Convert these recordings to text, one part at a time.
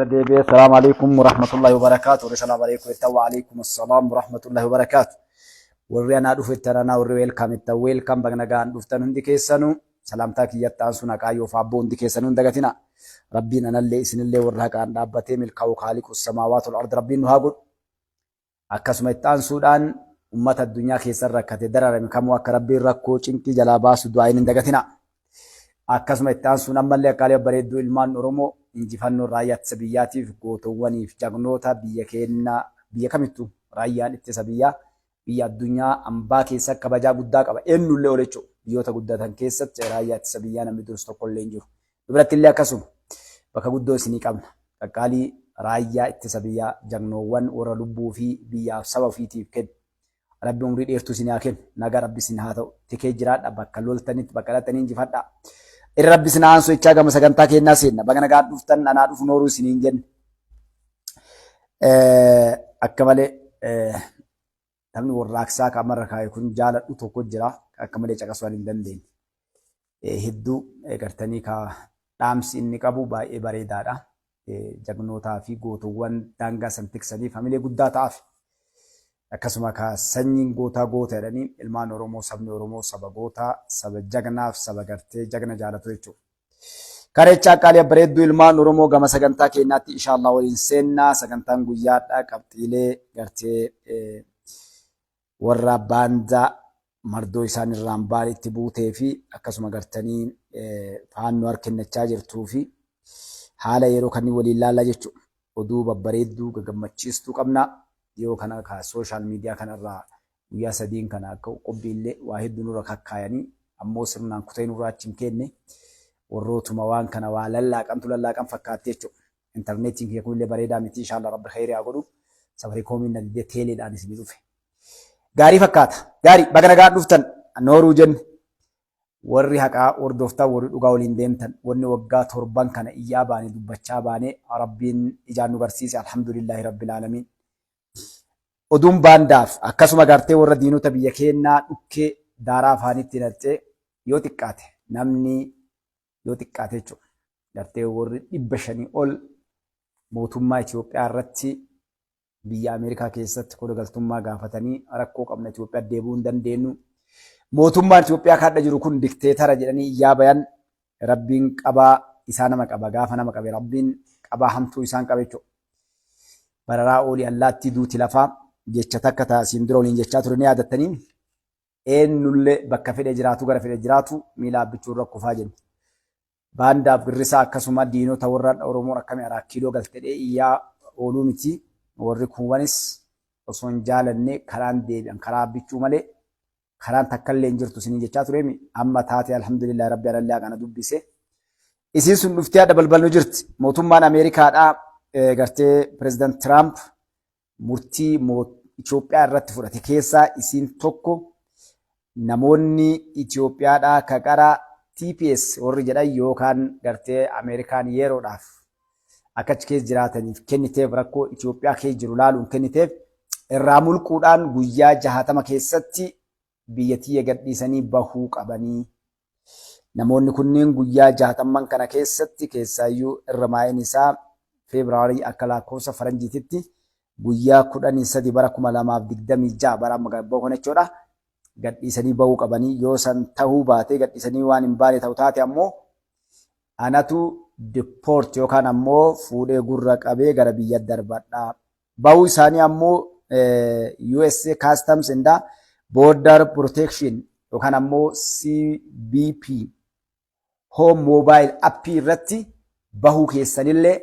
رديبي السلام عليكم ورحمة الله وبركاته. السلام عليكم وعليكم السلام ورحمة الله وبركاته. ورينا دفتنا وريل كم التويل كم بغنغان دفتن هندي كيسانو سلامتك يتان سنا كايو فابو هندي كيسانو دغتنا ربنا نلي اسن اللي ورهك عند ابتي ملكو خالق السماوات والارض ربنا هاغد akkasuma ittaan suudhaan ummata addunyaa keessa rakkate dararame kamuu akka rabbiin rakkoo cinqii jalaa baasu du'aayin hin dagatina. Akkasuma ittaan sun ammallee akkaalee bareedduu ilmaan Oromoo injifannoo raayyaa ittisa biyyaatiif gootowwaniif jagnoota biyya keenyaa biyya kamittuu raayyaan ittisa biyya addunyaa ambaa keessa kabajaa guddaa qaba. Eenyullee olechuu biyyoota guddatan keessatti raayyaa ittisa biyyaa namni dursu tokkollee hin jiru. Dubartillee akkasuma bakka guddoo isinii qabna. Qaqqaalii raayyaa ittisa biyyaa jagnoowwan warra lubbuu fi biyyaaf saba ofiitiif kennu. Rabbi umrii dheertuu isin haa kennu. Nagaa Rabbi isin haa ta'u. Tikee jiraadha bakka loltanitti bakka dhattanii injifadha. Irra Rabbi isin haa ansoo jechaa gama sagantaa kennaa seenna. Baga nagaan dhuftan anaa dhufu nooruu isiniin jenne. Akka malee taphni warraaqsaa qamarra kaa'e kun jaaladhu tokko jira. Akka malee caqasuu hin dandeenye. Hedduu gartanii dhaamsi inni qabu baay'ee bareedaadha. Jagnootaa fi gootowwan daangaa san tiksanii hamilee guddaa ta'aaf akkasuma sanyiin gootaa goota jedhanii ilmaan Oromoo sabni Oromoo saba gootaa saba jagnaaf saba gartee jagna jaalatu jechuudha. Kareechaa qaalii bareedduu ilmaan Oromoo gama sagantaa keenyaatti inshaallah waliin seennaa sagantaan guyyaadhaa qabxiilee gartee warra baandaa mardoo isaan irraan baan itti buutee fi akkasuma gartanii faannoo harkennachaa jirtuu fi haala yeroo kan waliin ilaallaa jechuudha. Oduu babbareedduu gammachiistuu qabna. Yeroo kana ka sooshaal miidiyaa kanarraa guyyaa sadiin kana akka qophiillee waa hedduu nurra kakkaayanii ammoo sirnaan kutee nurraa achi hin kenne warrootuma waan kana waa lallaaqan fakkaatti jechuudha. Intarneetiin kiyya kunillee bareedaa miti inshaallah rabbi khayrii haa godhu. Safarikoomiin nagdee teeleedhaan isinii dhufe. Gaarii fakkaata. Gaarii baga nagaan dhuftan nooruu jenne. Warri haqaa hordoftaa warri dhugaa waliin deemtan wanni waggaa torban kana iyyaa baane dubbachaa baane rabbiin ijaan nu barsiise alhamdulillahi rabbil aalamiin. Oduun baandaaf akkasuma gartee warra diinota biyya keenyaa dhukkee daaraa afaanitti naqxee yoo xiqqaate namni yoo xiqqaate jechuudha. Gartee warri 500 ol mootummaa Itoophiyaa irratti biyya Ameerikaa keessatti kodagaltummaa gaafatanii rakkoo qabna Itoophiyaa deebi'uu hin dandeenyu. Mootummaan Itoophiyaa kaadha jiru kun dikteetara jedhanii iyyaa bayan rabbiin qabaa isaa nama qaba gaafa nama qabe rabbiin qabaa hamtuu isaan qabe jechuudha. Bararaa oolii allaattii duuti lafaa jecha takka taasiin dura waliin jechaa ture ni yaadattanii eenyullee bakka fedhe jiraatu gara fedhe jiraatu miila abbichuun rakkufaa jennu. Baandaaf girrisaa akkasuma diinota warra Oromoon akkamii araakkiiloo galtedhee iyyaa ooluu miti warri kuuwwanis osoo hin jaalanne karaan deebi'an karaa abbichuu malee. Karaan takkallee hin jirtu isin jechaa ture amma taate alhamdulillah rabbi alallee kana dubbise. Isiin sun dhuftee adda balbalnu jirti. Mootummaan Ameerikaadhaa gartee pireezidant Tiraamp murtii Itoophiyaa irratti fudhate keessaa isiin tokko namoonni Itoophiyaadhaa kaqaraa TPS warri jedhan yookaan gartee Ameerikaan yeroodhaaf akka achi keessa jiraataniif kenniteef rakkoo Itoophiyaa keessa jiru laaluun kenniteef irraa mulquudhaan guyyaa 60 keessatti biyyattii gadhiisanii bahuu qabanii. Namoonni kunneen guyyaa 60 kana keessatti keessaayyuu irra maa'een isaa Febraarii akka lakkoofsa faranjiititti guyyaa 13 bara 2026 bara magabbaa kana jechuudha. Gadhiisanii bahuu qabanii yoo san ta'uu baate gadhiisanii waan hin baane ta'u taate ammoo anatu deport yookaan ammoo fuudhee gurra qabee gara biyya darbadhaa. Bahuu isaanii ammoo USA Customs and Border Protection yookaan ammoo CBP Home Mobile App irratti bahuu keessanillee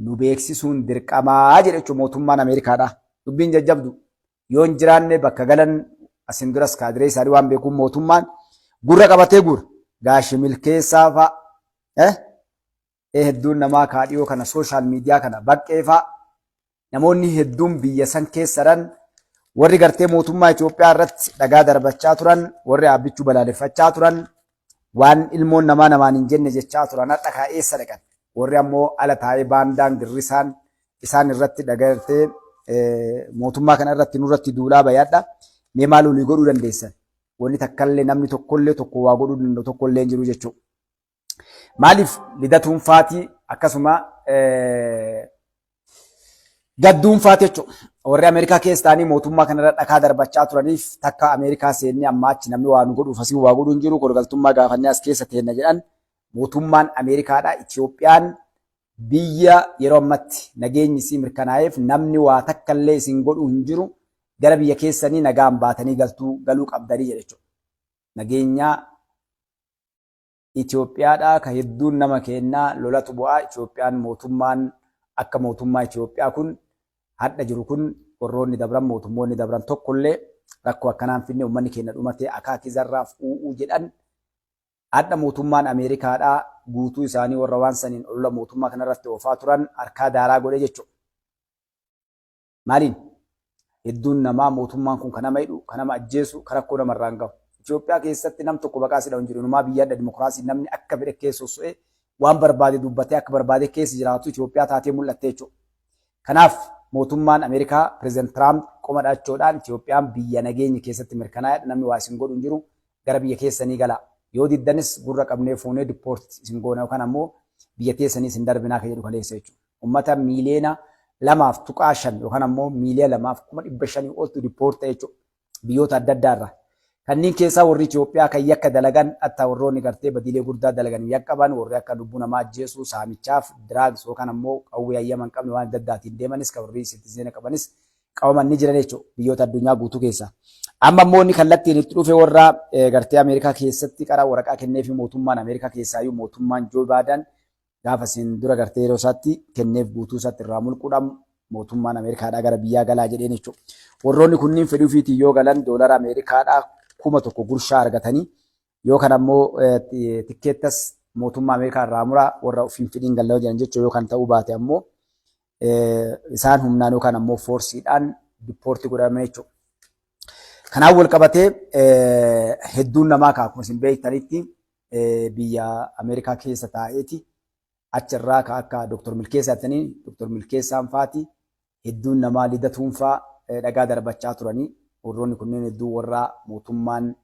nu beeksisuun dirqamaa jedha jechuudha mootummaan Ameerikaadha. Dubbiin jajjabdu yoo hin jiraanne bakka galan asin duras kaadiree isaanii waan beekuun mootummaan gurra qabatee gurra gaashii milkeessaa fa'a hedduun namaa kaadhiyoo kana sooshaal miidiyaa kana baqqee fa'a namoonni hedduun biyya san keessaran warri gartee mootummaa Itoophiyaa irratti dhagaa darbachaa turan warri abbichuu balaaleffachaa turan waan ilmoon namaan hin jenne jechaa turan hadha kaa'eessa dhaqan warri ammoo ala taa'ee baandaan girrisaan isaan irratti dhagartee mootummaa kana irratti nurratti duulaa bayaadha mee maal olii godhuu dandeessan wanni takkallee namni tokkollee tokko waa godhuu danda'u tokkollee hin jiru jechuudha. Maaliif lidatuun faatii akkasuma gadduunfaati jechuudha. Warri Ameerikaa keessa ta'anii mootummaa kanarra dhakaa darbachaa turaniif takka Ameerikaa seennee amma achi namni waa nu godhuuf asii waa godhuun jiru golgaltummaa gaafannee as keessa teenna jedhan mootummaan Ameerikaadha. Itoophiyaan biyya yeroo ammatti nageenyi isii mirkanaa'eef namni waa takka illee isin godhu hin jiru gara biyya keessanii nagaan baatanii galuu qabdanii jedha jechuudha. Nageenya Itoophiyaadha ka hedduun nama kennaa lolatu bu'aa. Itoophiyaan mootummaan akka mootummaa Itoophiyaa kun hadda jiru kun warroonni dabran mootummoonni dabran tokkollee rakkoo akkanaan finne uummanni keenya dhumatee akaakizarraaf u'uu jedhan hadda mootummaan Ameerikaadhaa guutuu isaanii warra waan saniin olola mootummaa kanarratti oofaa turan harkaa daaraa godhe jechuudha. Maaliin hedduun namaa mootummaan kun kan nama hidhu, kan nama ajjeesu, kan rakkoo namarraan gahu. Itoophiyaa keessatti nam tokko baqaa sidha hin jiru. Numaa biyya adda dimokiraasii namni akka fedhe keessa soso'ee waan barbaade dubbatee akka barbaade keessa jiraatu Itoophiyaa taatee mul'atte jechuudha. Kanaaf mootummaan Ameerikaa Pireezidant Tiraamp qoma dhaachuudhaan Itoophiyaan biyya nageenya keessatti mirkanaa'edha. Namni waa isin godhu hin jiru gara biyya keessanii gala. Yoo diddanis gurra qabnee fuunee dipoort isin goona yookaan ammoo biyya teessanii isin darbinaa kan jedhu kaleessa jechuudha. Uummata miiliyoona 2.5 yookaan ammoo miiliyoona 2,500 oltu dipoorta jechuudha. Biyyoota adda addaarraa. Kanneen keessaa warri Itoophiyaa kan yakka dalagan hatta warroonni gartee badiilee guddaa dalagan yakkaban warri akka lubbuu namaa ajjeesuu saamichaaf diraags yookaan ammoo qawwee ayyaman qabne waan adda addaatiin deemanis kan warri sitizeena qabanis qabaman ni jiran jechuudha biyyoota addunyaa guutuu keessaa. Amma immoo inni kallattiin itti dhufe warra gartee Ameerikaa keessatti qaraa waraqaa kennee fi mootummaan Ameerikaa keessaayyuu mootummaan Joo Baayidan gaafa isin dura gartee yeroo isaatti kenneef guutuu isaatti irraa mulquudhaan mootummaan Ameerikaadhaa gara biyyaa galaa jedheen jechuudha. Warroonni kunniin fedhii ofiitiin yoo galan doolara Ameerikaadhaa 1,000 gurshaa argatanii yookaan ammoo tikkeettas mootummaa Ameerikaa irraa muraa warra ofiin fedhiin galaa jiran jechuudha yookaan ta'uu baate ammoo isaan humnaan yookaan ammoo foorsiidhaan dipoortii godhaman jechuudha. Kanaaf wal qabatee hedduun namaa akkuma isin beektanitti biyya Ameerikaa keessa taa'eeti achirraa akka Dr. Milkeessaa ta'anii Dr. Milkeessaan faati hedduun namaa lidatuun faa dhagaa darbachaa turanii warroonni kunneen hedduu warra mootummaan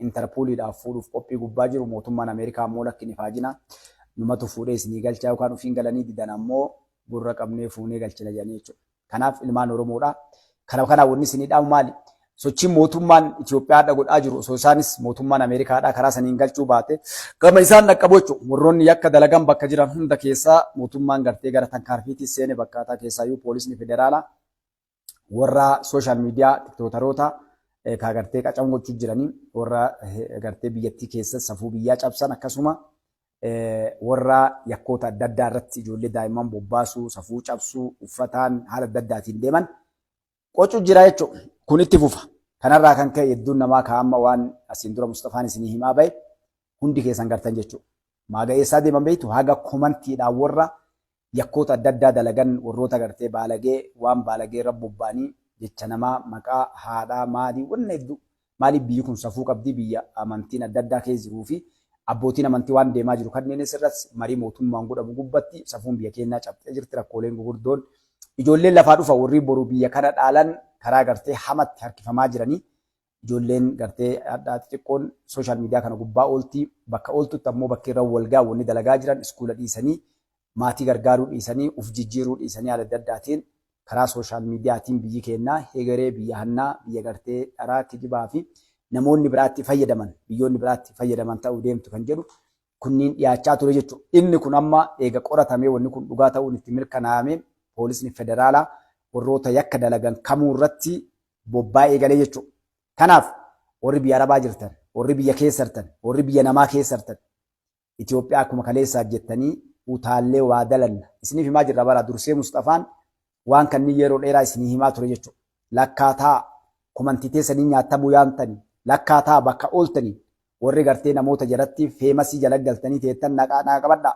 Interpooliidhaaf fuudhuuf qophii gubbaa jiru mootummaan Ameerikaa ammoo lakkin ifaajina numatu fuudhee isinii galchaa yookaan ofiin galanii didan ammoo gurra qabnee fuunee galchina jedhanii jechuudha. Kanaaf ilmaan Oromoodha. Kana wanni isinii dhaamu maali? Sochiin mootummaan Itoophiyaadha godhaa jiru osoo isaanis mootummaan Ameerikaadha karaa saniin galchuu baate gama isaan dhaqqabu jechuudha. Warroonni yakka dalagan bakka jiran hunda keessaa mootummaan gartee gara tankaarfiitti seene bakkaataa keessaayyuu poolisni federaalaa warra sooshaal miidiyaa tiktootaroota ka gartee qacamu gochuu jiranii warra gartee biyyattii keessa safuu biyyaa cabsan akkasuma warra yakkoota adda addaa irratti ijoollee daa'imman bobbaasuu safuu cabsuu uffataan haala adda addaatiin deeman qocuu jira jechuudha. Kun itti fufa. Kanarraa kan ka'e hedduun namaa kaa'amma waan asiin dura Mustafaan isinii himaa bahe hundi keessan gartan jechuudha. Maaga'eessaa deeman beektu haga komantiidhaan warra yakkoota adda addaa dalagan warroota gartee baalagee waan baalagee irra bobba'anii jecha namaa maqaa haadhaa maalii wanna hedduu maaliif biyyi kun safuu qabdii biyya amantiin adda addaa keessa jiruu fi abbootiin amantii waan deemaa jiru kanneen irratti marii mootummaan godhamu gubbatti safuun biyya keenyaa cabxee jirti rakkooleen gurguddoon ijoolleen lafaa dhufa warri boru biyya kana dhaalan karaa gartee hamatti harkifamaa jiranii ijoolleen gartee adda xixiqqoon sooshaal miidiyaa kana gubbaa ooltii bakka ooltutti ammoo bakka irra walgaa wanni dalagaa jiran iskuula dhiisanii maatii gargaaruu dhiisanii uf jijjiiruu dhiisanii haala adda addaatiin karaa sooshaal miidiyaatiin biyyi keenyaa heegaree biyya hannaa biyya gartee dharaa kijibaa fi namoonni biraatti fayyadaman biyyoonni biraatti fayyadaman ta'uu deemtu kan jedhu kunniin dhiyaachaa ture jechuudha. Inni kun amma eega qoratamee wanni kun dhugaa ta'uun itti mirkanaa'amee poolisni federaalaa warroota yakka dalagan kamuu irratti bobbaa'ee galee jechuudha. Kanaaf warri biyya arabaa jirtan, warri biyya keessa jirtan, warri biyya namaa keessa jirtan Itoophiyaa akkuma kaleessaa jettanii utaallee waa dalanna. Isiniif himaa jirra bara dursee Mustafaan waan kanneen yeroo dheeraa isinii himaa ture jechuudha. Lakkaataa komantitee sanii nyaatamuu yaantanii lakkaataa bakka ooltanii warri gartee namoota jalatti feemasii jala galtanii teettan naa qabadhaa.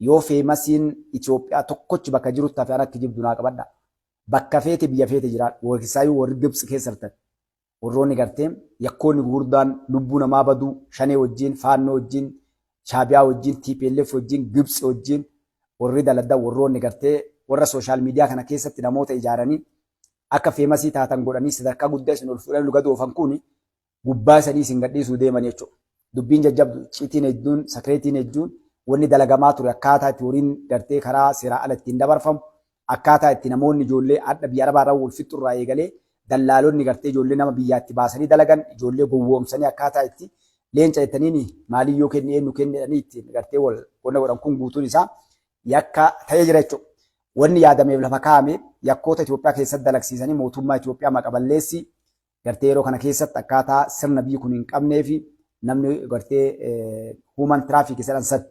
Yoo feemasiin Itoophiyaa tokkochi bakka jirutti hafee akka jibdu naa qabadhaa. Bakka feete biyya feete jiraadha. Warrisaayyuu warri Gibsi keessa jirtan. Warroonni gartee yakkoonni gurguddaan lubbuu namaa baduu shanee wajjin faannoo wajjin Shaabiyaa wajjin TPLF wajjin Gibsi wajjin warri daladdaa warroonni gartee warra sooshaal miidiyaa kana keessatti namoota ijaaranii akka feemasii taatan godhanii sadarkaa guddaa isin ol fuudhan luga doofan kuni gubbaa isanii isin gadhiisuu deeman jechuudha. Dubbiin jajjabdu ciitiin hedduun sakireetiin hedduun wanni dalagamaa ture akkaataa itti horiin gartee karaa seeraa ala ittiin dabarfamu akkaataa itti namoonni ijoollee adda biyya arabaarraa wal fixxurraa eegalee dallaalonni gartee ijoollee nama biyyaatti baasanii dalagan ijoollee gowwoomsanii akkaataa itti leenca jettaniin maaliyyoo kennee eenyu kennedhanii ittiin gartee wal qonna godhan kun guutuun isaa yakka ta'ee jira jechuudha. Wanni yaadameef lafa kaa'ame yakkoota Itoophiyaa keessatti dalagsiisanii mootummaa Itoophiyaa maqaballeessi gartee yeroo kana keessatti akkaataa sirna biyyi kun hin qabnee fi namni gartee human traffic jedhan san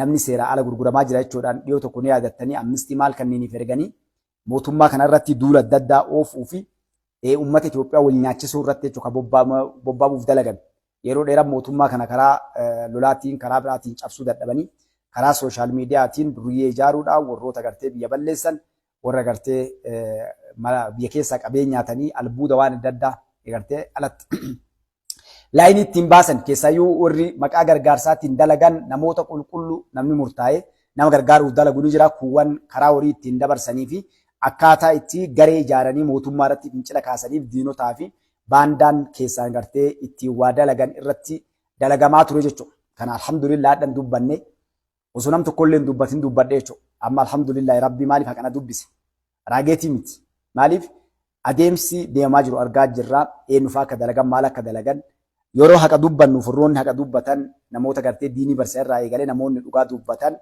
namni seeraa ala gurguramaa jira jechuudhaan dhiyoo tokko ni yaadattanii amnistii maal kanneeniif erganii mootummaa kanarratti duula adda addaa oofuu fi uummata Itoophiyaa wal nyaachisuu irratti jechuudha bobbaabuuf dalagan. Yeroo dheeraa mootummaa kana karaa lolaatiin karaa biraatiin cabsuu dadhabanii karaa sooshaal miidiyaatiin duriyyee ijaaruudhaan warroota gartee biyya balleessan warra gartee biyya keessaa qabee nyaatanii albuuda waan adda addaa gartee alatti laayinii ittiin baasan keessaayyuu warri maqaa gargaarsaatiin dalagan namoota qulqulluu namni murtaa'ee nama gargaaruuf dalagu ni jira kuuwwan karaa horii ittiin dabarsanii fi akkaataa itti garee ijaaranii mootummaa irratti fincila kaasaniif diinotaa fi baandaan keessaan gartee ittiin waa dalagan irratti dalagamaa ture jechuudha. Kana alhamdulillah hadhan dubbanne osoo nam tokkollee hin dubbatin dubbadhe jechuudha. Amma alhamdulillah rabbi maaliif haqana dubbise? Raageetii miti. Maaliif adeemsi deemaa jiru argaa jirra. Eenyufaa akka dalagan maal akka dalagan yeroo haqa dubbannu furroonni haqa dubbatan namoota gartee diinii barsiisaa irraa eegalee namoonni dhugaa dubbatan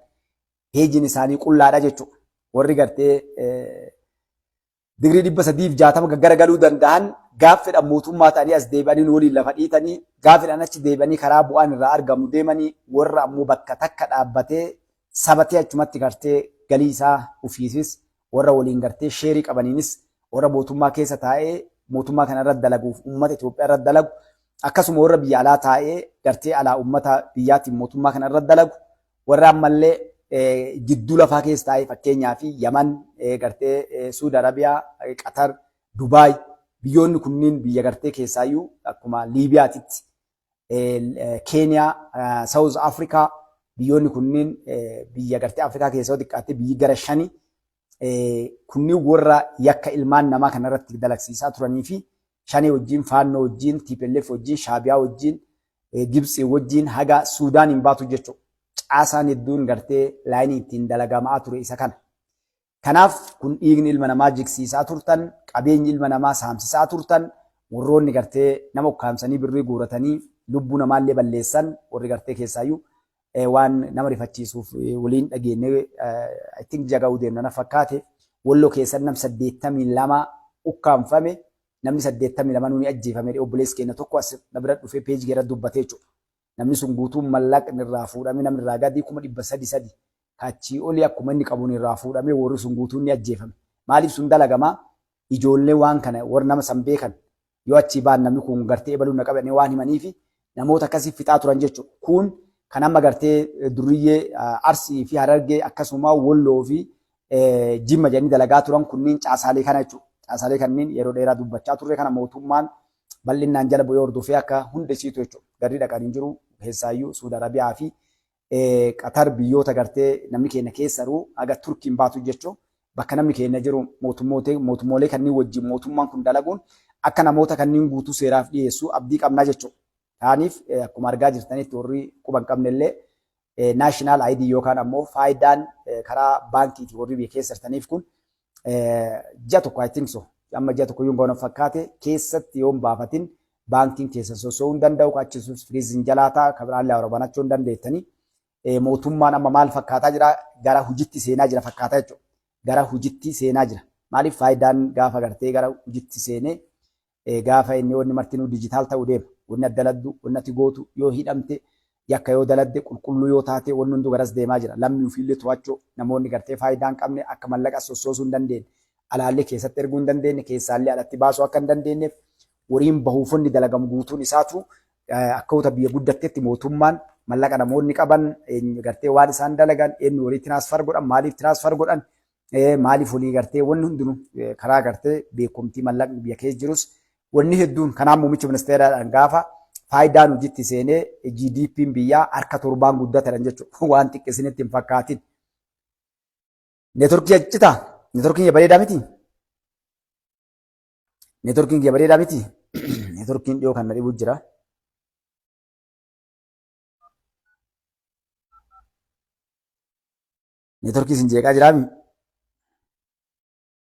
heejiin isaanii qullaadha jechuudha. Warri gartee digirii 360 gaggaragaluu danda'an gaaffiidhaan mootummaa ta'anii as deebi'anii waliin lafa dhiitanii gaaffiidhaan achi deebi'anii karaa bu'aan irraa argamu deemanii warra ammoo bakka takka dhaabbatee sabatee achumatti gartee galii isaa ufiisis warra waliin gartee sheerii qabaniinis warra mootummaa keessa taa'ee mootummaa kana irratti dalaguuf uummata Itoophiyaa irratti dalagu akkasuma warra biyya alaa taa'ee gartee alaa uummata biyyaatiin mootummaa kana irratti dalagu warra ammallee jidduu lafaa keessa taa'ee fakkeenyaa fi Yaman gartee Suud Arabiyaa, Qatar, Dubaay biyyoonni kunniin biyya gartee keessaayyuu akkuma Liibiyaatitti Keeniyaa, Saawuz Afrikaa biyyoonni kunniin biyya gartee Afrikaa keessaa xiqqaattee biyyi gara 5 kunniin warra yakka ilmaan namaa kanarratti dalagsiisaa turanii fi 5 wajjin Faannoo wajjin TPLF wajjin Shaabiyaa wajjin Gibxii wajjin haga Suudaan hin baatu jechuudha. Caasaan hedduun gartee laayinii ittiin dalagamaa ture isa kana. Kanaaf kun dhiigni ilma namaa jigsiisaa turtan, qabeenyi ilma namaa saamsisaa turtan, warroonni gartee nama ukkaamsanii birrii guuratanii lubbuu namaallee balleessan warri gartee keessaayyuu waan nama rifachiisuuf waliin dhageenye I think jaga'uu deemna na fakkaate Walloo keessatti nam 82 ukkaamfame namni 82 nuuni ajjeefame obboleessi keenya tokko as na bira dhufee peejii gara dubbatee jechuudha. Namni sun guutuun mallaqni irraa fuudhame namni irraa gadii 300 kaachii olii akkuma inni qabuun irraa fuudhame warri sun guutuun ni ajjeefame. Maaliif sun dalagamaa ijoollee waan kana warra nama san beekan yoo achi baan namni kun gartee ebaluu na qabanii waan himaniifi namoota akkasii fixaa turan jechuudha. Kun kan amma gartee duriyyee Arsii fi Harargee akkasuma Walloo fi Jimma jedhanii dalagaa turan kunniin caasaalee kana jechuudha. Caasaalee kanneen yeroo dheeraa dubbachaa turre kana mootummaan bal'inaan jala bu'ee hordofee akka hundisiitu jechuudha. Garri dhaqanii jiru keessaayyuu Suud Arabiyaa fi Qatar biyyoota gartee namni keenya keessaruu aga Turkiin baatu jechuudha. Bakka namni keenya jiru mootummoolee kanneen wajjin mootummaan kun dalaguun akka namoota kanneen guutuu seeraaf dhiyeessu abdii qabnaa jechuudha. Taaniif akkuma argaa jirtanitti warri quba hin qabnellee naashinaal ID yookaan ammoo faayidaan karaa baankiitii warri biyya keessa jirtaniif kun ji'a tokko I think so. Amma ji'a tokko yoo fakkaate keessatti yoo hin baafatin baankiin keessa sosso'uu hin danda'u kaachisuuf firiiziin jalaataa kabiraallee warabanachuu hin dandeettanii mootummaan amma maal fakkaataa jira gara hujitti seenaa jira fakkaataa jechuudha. Gara hujitti seenaa jira. Maaliif faayidaan gaafa gartee gara hujitti seenee gaafa inni wanni martinuu dijitaal ta'uu deema. Wanni addaladdu, wanni ati gootu yoo hidhamte yakka yoo daladde qulqulluu yoo taate wanni hundu garas deemaa jira. Lammii ofiillee to'achuu namoonni gartee faayidaa hin qabne akka mallaqa sossoosuu hin dandeenye. Alaallee keessatti erguu hin dandeenye keessaallee alatti baasuu akka hin dandeenyeef wariin bahuufonni dalagamu guutuun isaatu akka biyya guddatteetti mootummaan mallaqa namoonni qaban gartee waan isaan dalagan eenyu warii tiraasfar godhan maaliif tiraasfar godhan maaliif walii gartee wanni hundinuu karaa gartee beekumtii mallaqni biyya keessa jirus wanni hedduun kanaan muummicha ministeeraadhaan gaafa faayidaan hojiitti seenee GDP'n biyyaa harka 7 guddatan jechuudha waan xiqqeessinitti hin fakkaatin. Neetworkii achitaa neetworkiin bareedaa miti. Neetworkiin bareedaa miti. Neetworkiin dhiyoo kan na dhibu jira. Neetworkii isin jeeqaa jiraami?